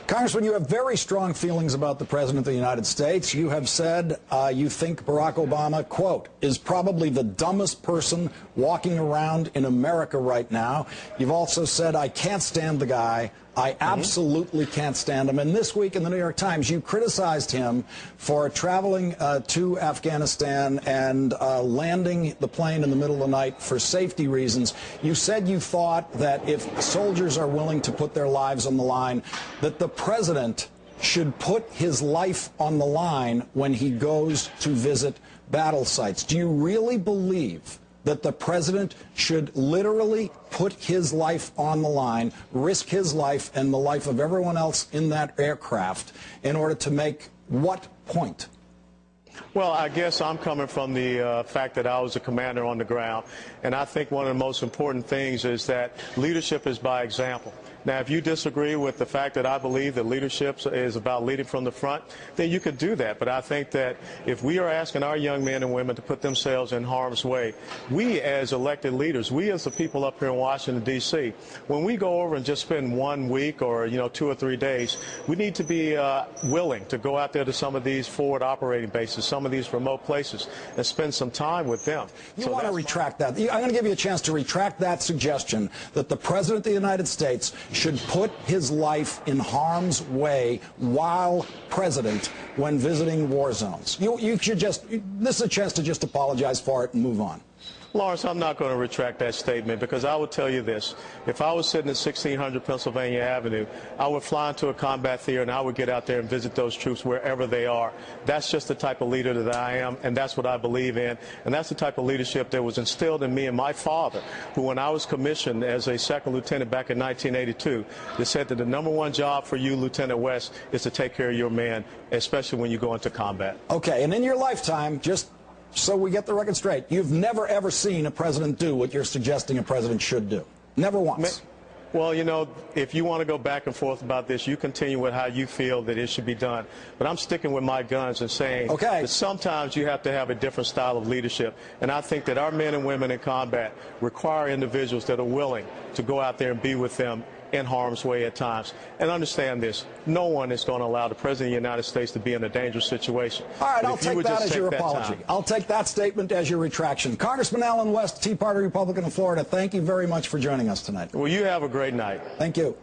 Congressman, you have very strong feelings about the President of the United States. You have said you think Barack Obama, quote, is probably the dumbest person walking around in America right now. You've also said, I can't stand the guy. I absolutely can't stand him. And this week in the New York Times, you criticized him for traveling to Afghanistan and landing the plane in the middle of the night for safety reasons. You said you thought that if soldiers are willing to put their lives on the line, that the president should put his life on the line when he goes to visit battle sites. Do you really believe that the president should literally put his life on the line, risk his life and the life of everyone else in that aircraft in order to make what point? Well, I guess I'm coming from the fact that I was a commander on the ground, and I think one of the most important things is that leadership is by example. Now, if you disagree with the fact that I believe that leadership is about leading from the front, then you could do that. But I think that if we are asking our young men and women to put themselves in harm's way, we as elected leaders, we as the people up here in Washington, D.C., when we go over and just spend 1 week or, 2 or 3 days, we need to be willing to go out there to some of these forward operating bases, some of these remote places, and spend some time with them. You want to retract that. I'm going to give you a chance to retract that suggestion that the President of the United States should put his life in harm's way while president when visiting war zones. You should just, this is a chance to just apologize for it and move on. Lawrence, I'm not going to retract that statement because I would tell you this. If I was sitting at 1600 Pennsylvania Avenue, I would fly into a combat theater and I would get out there and visit those troops wherever they are. That's just the type of leader that I am, and that's what I believe in. And that's the type of leadership that was instilled in me and my father, who when I was commissioned as a second lieutenant back in 1982, they said that the #1 job for you, Lieutenant West, is to take care of your man, especially when you go into combat. Okay, and in your lifetime, just so we get the record straight, you've never, ever seen a president do what you're suggesting a president should do. Never once. Well, if you want to go back and forth about this, you continue with how you feel that it should be done. But I'm sticking with my guns and saying that sometimes you have to have a different style of leadership. And I think that our men and women in combat require individuals that are willing to go out there and be with them in harm's way at times. And understand this, no one is going to allow the President of the United States to be in a dangerous situation. All right, I'll take that as your apology. I'll take that statement as your retraction. Congressman Allen West, Tea Party Republican of Florida, thank you very much for joining us tonight. Well, you have a great night. Thank you.